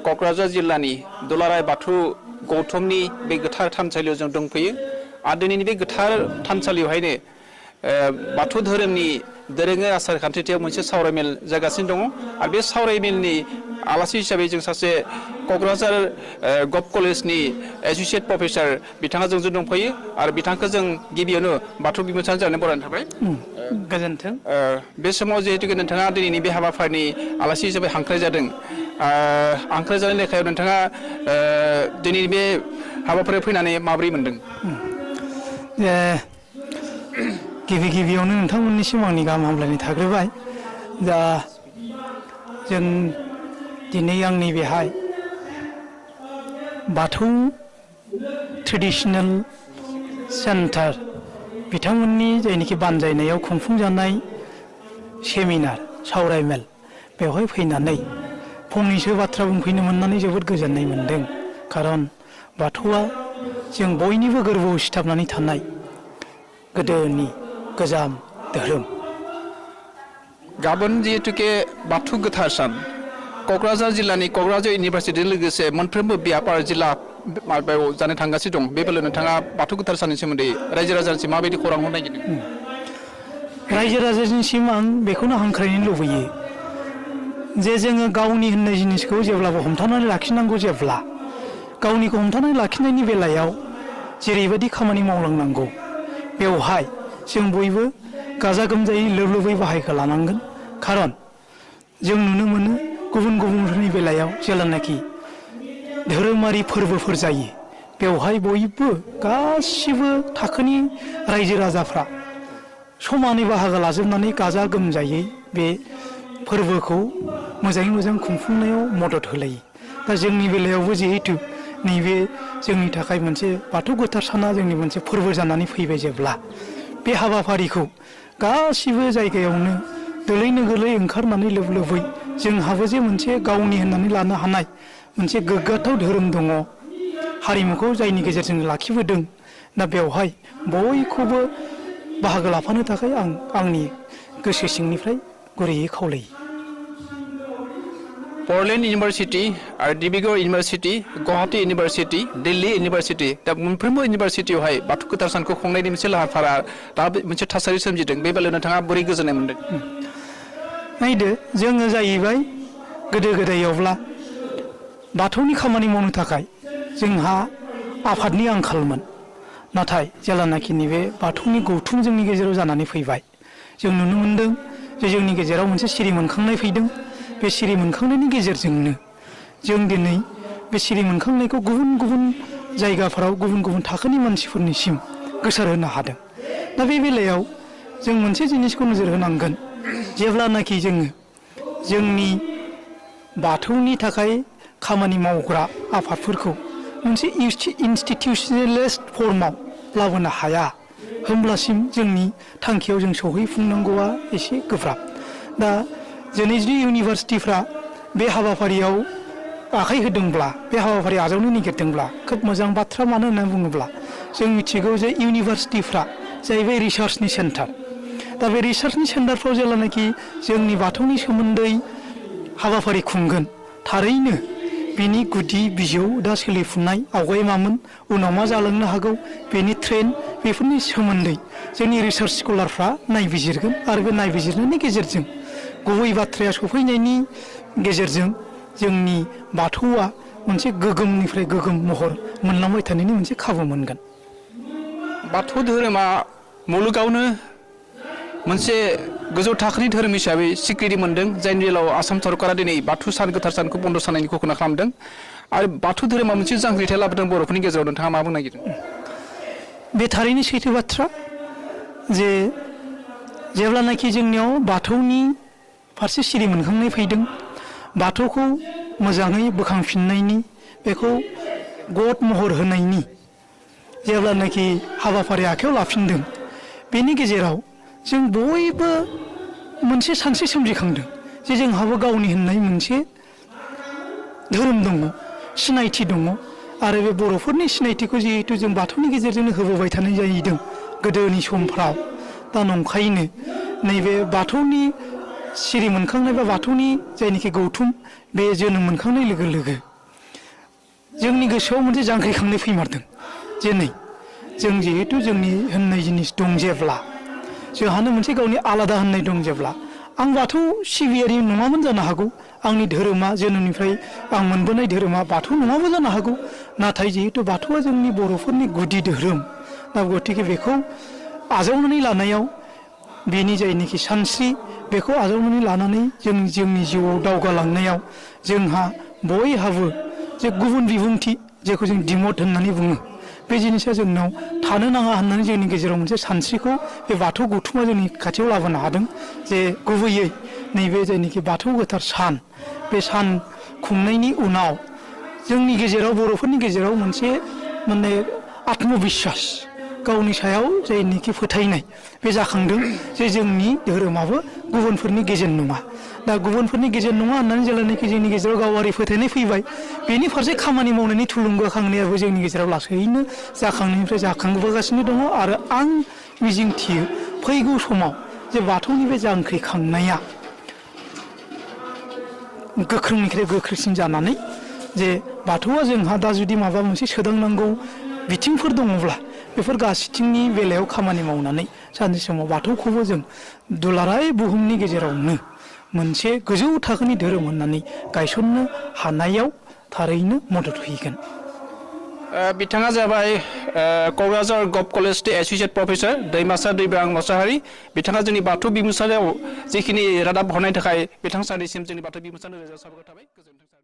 क'क्राझार जिल्लानि दुलाराय बाथौ गौथुमनि बे गोथार थानसालियाव जों दंफैयो आरो दिनैनि बे गोथार थानसालियावहायनो बाथौ धोरोमनि दोरोङारि आसार खान्थियाव मोनसे सावरायमेल जागासिनो दङ आरो बे सावरायमेलनि आलासि हिसाबै जों सासे क'क्राझार गभ कलेजनि एस'सियेट प्रफेसार बिथाङा जोंजों दंफैयो आरो बिथांखौ जों गिबियावनो बाथौ बिबुंथि जानो बरायनाय थाबाय गोजोन्थों बे समाव जिहेतु नोंथाङा दिनैनि बे हाबाफारिनि आलासि हिसाबै हांख्राय जादों हांख्राय जानाय लेखायाव नोंथाङा दिनैनि बे हाबाफारियाव फैनानै माबोरै मोनदों गिबियावनो नोंथांमोननिसिम आंनि गाहाम हामलायनाय थाग्रोबाय दा जों दिनै आंनि बेहाय बाथौ ट्रेडिशनेल सेन्टार बिथांमोननि जायनोखि बानजायनायाव खुंफुंजानाय सेमिनार सावरायमेल बेवहाय फैनानै फंनैसो बाथ्रा बुंफैनो मोननानै जोबोद गोजोननाय मोनदों खारन बाथौआ जों बयनिबो गोरबोआव सिथाबनानै थानाय गोदोनि गोजाम धोरोम गाबोन जिहेतुके बाथौ गोथार सान क'क्राझार जिल्लानि क'क्राझार इउनिभारसिटिजों लोगोसे मोनफ्रोमबो बियापार जिल्ला माबायाव जानो थांगासिनो दं बे बेलायाव नोंथाङा बाथौ गोथार साननि सोमोन्दै रायजो राजानिसिम माबायदि खौरां हरनो नागिरदों रायजो राजानिसिम आं बेखौनो हांख्रायनो लुबैयो जे जोङो गावनि होननाय जिनिसखौ जेब्लाबो हमथानानै लाखिनांगौ जेब्ला गावनिखौ हमथानानै लाखिनायनि बेलायाव जेरैबायदि खामानि मावलांनांगौ बेवहाय जों बयबो गाजा गोमजायै लोबै बाहागो लानांगोन खारन जों नुनो मोनो गुबुन गुबुनफोरनि बेलायाव जेब्लानाखि धोरोमारि फोरबोफोर जायो बेवहाय बयबो गासिबो थाखोनि रायजो राजाफ्रा समानै बाहागो लाजोबनानै गाजा गोमजायै बे फोरबोखौ मोजाङै मोजां खुंफुंनायाव मदद होलायो दा जोंनि बेलायावबो जिहेतु नैबे जोंनि थाखाय मोनसे बाथौ गोथार साना जोंनि मोनसे फोरबो जानानै फैबाय जेब्ला बे हाबाफारिखौ गासिबो जायगायावनो दोलैनो गोलै ओंखारनानै लोबै जोंहाबो जे मोनसे गावनि होननानै लानो हानाय मोनसे गोग्गाथाव धोरोम दङ हारिमुखौ जायनि गेजेरजों लाखिबोदों दा बेवहाय बयखौबो बाहागो लाफानो थाखाय आं आंनि गोसो सिंनिफ्राय गुरैयै खावलायो बर'लेण्ड इउनिभारसिटि आरो Dibrugarh university Guwahati university Delhi university दा मोनफ्रोमबो इउनिभारसिटियावहाय बाथौ गोथार सानखौ खुंनायनि मोनसे लाहार फाहारा दा मोनसे थासारि सोमजिदों बे बेलायाव नोंथाङा बोरै गोजोननाय मोनदों नायदो जोङो जाहैबाय गोदो गोदायावब्ला बाथौनि खामानि मावनो थाखाय जोंहा आफादनि आंखालमोन नाथाय जेलानाखि नैबे बाथौनि गौथुम जोंनि गेजेराव जानानै फैबाय जों नुनो मोनदों जे जोंनि गेजेराव मोनसे सिरि मोनखांनाय फैदों बे सिरि मोनखांनायनि गेजेरजोंनो जों दिनै बे सिरि मोनखांनायखौ गुबुन गुबुन जायगाफोराव गुबुन गुबुन थाखोनि मानसिफोरनिसिम गोसारहोनो हादों दा बे बेलायाव जों मोनसे जिनिसखौ नोजोर होनांगोन जेब्लानाखि जोङो जोंनि बाथौनि थाखाय खामानि मावग्रा आफादफोरखौ मोनसे इनस्टिटिउसनेलाइज्ड फर्माव लाबोनो हाया होमब्लासिम जोंनि थांखियाव जों सौहैफुंनांगौआ एसे गोब्राब दा दिनै जुदि इउनिभारसिटिफ्रा बे हाबाफारियाव आखाइ होदोंब्ला बे हाबाफारि आजावनो नागिरदोंब्ला खोब मोजां बाथ्रा मानो होननानै बुङोब्ला जों मिथिगौ जे इउनिभारसिटिफ्रा जाहैबाय रिसार्चनि सेन्टार दा बे रिसार्चनि सेन्टारफ्राव जेब्लानाखि जोंनि बाथौनि सोमोन्दै हाबाफारि खुंगोन थारैनो बिनि गुदि बिजौ दा सोलिफुनाय आवगाय मामोन उनाव मा जालांनो हागौ बेनि ट्रेन्ड बेफोरनि सोमोन्दै जोंनि रिसार्च स्कलारफ्रा नायबिजिरगोन आरो बे नायबिजिरनायनि गेजेरजों गुबै बाथ्राया सफैनायनि गेजेरजों जोंनि बाथौआ मोनसे गोगोमनिफ्राय गोगोम महर मोनलांबाय थानायनि मोनसे खाबु मोनगोन बाथौ धोरोमा मुलुगावनो मोनसे गोजौ थाखोनि धोरोम हिसाबै स्वीकृति मोनदों जायनि बेलायाव आसाम सरकारा दिनै बाथौ सान गोथार सानखौ बन्द' साननायनि घोषणा खालामदों आरो बाथौ धोरोमा मोनसे जांख्रिथाय लाबोदों बर'फोरनि गेजेराव नोंथाङा मा बुंनो नागिरदों बे थारैनो सैथो बाथ्रा जे जेब्लानाखि जोंनियाव बाथौनि फारसे सिरि मोनखांनाय फैदों बाथौखौ मोजाङै बोखांफिननायनि बेखौ गद महर होनायनि जेब्लानाखि हाबाफारि आखायाव लाफिनदों बेनि गेजेराव जों बयबो मोनसे सानस्रि सोमजिखांदों जे जोंहाबो गावनि होननाय मोनसे धोरोम दङ सिनायथि दङ आरो बे बर'फोरनि सिनायथिखौ जिहेतु जों बाथौनि गेजेरजोंनो होबोबाय थानाय जाहैदों गोदोनि समफ्राव दा नंखायनो नैबे बाथौनि सिरि मोनखांनाय बा बाथौनि जायनोखि गौथुम बे जोनोम मोनखांनाय लोगो लोगो जोंनि गोसोआव मोनसे जांख्रिखांनाय फैमारदों जे नै जों जिहेतु जोंनि होननाय जिनिस दं जेब्ला जोंहानो मोनसे गावनि आलादा होननाय दं जेब्ला आं बाथौ सिबियारि नङामोन जानो हागौ आंनि धोरोमा जोनोमनिफ्राय आं मोनबोनाय धोरोमा बाथौ नङाबो जानो हागौ नाथाय जिहेतु बाथौआ जोंनि बर'फोरनि गुदि धोरोम दा गतिके बेखौ आजावनानै लानायाव बेनि जायनोखि सानस्रि बेखौ आजावनानै लानानै जोंनि जिउआव दावगालांनायाव जोंहा बयहाबो जे गुबुन बिबुंथि जेखौ जों दिमत होननानै बुङो बे जिनिसा जोंनाव थानो नाङा होननानै जोंनि गेजेराव मोनसे सानस्रिखौ बे बाथौ गौथुमा जोंनि खाथियाव लाबोनो हादों जे गुबैयै नैबे जायनोखि बाथौ गोथार सान बे सान खुंनायनि उनाव जोंनि गेजेराव बर'फोरनि गेजेराव मोनसे माने आत्मबिश्वास गावनि सायाव जायनोखि फोथायनाय बे जाखांदों जे जोंनि धोरोमाबो गुबुनफोरनि गेजेर नङा दा गुबुनफोरनि गेजेर नङा होननानै जेब्लानाखि जोंनि गेजेराव गावारि फोथायनाय फैबाय बेनि फारसे खामानि मावनायनि थुलुंगाखांनायाबो जोंनि गेजेराव लासैनो जाखांनायनिफ्राय जाखांबोगासिनो दङ आरो आं मिजिंथियो फैगौ समाव जे बाथौनि बे जांख्रिखांनाया गोख्रोंनिफ्राय गोख्रोंसिन जानानै जे बाथौआ जोंहा दा जुदि माबा मोनसे सोदांनांगौ बिथिंफोर दङब्ला बेफोर गासैथिंनि बेलायाव खामानि मावनानै सानसे समाव बाथौखौबो जों दुलाराय बुहुमनि गेजेरावनो मोनसे गोजौ थाखोनि धोरोम होननानै गायसननो हानायाव थारैनो मदद होगोन। बिथाङा जाबाय क'क्राझार गभ कलेजनि एस'सियेट प्रफेसार दैमासा दैबां मोसाहारि बिथाङा जोंनि बाथौ बिबुंसाराव जिखिनि रादाब हरनायनि थाखाय बिथां सानैसिम जोंनि बाथौ बिबुंसारनो रोजा साबायखर थाबाय गोजोन्थों।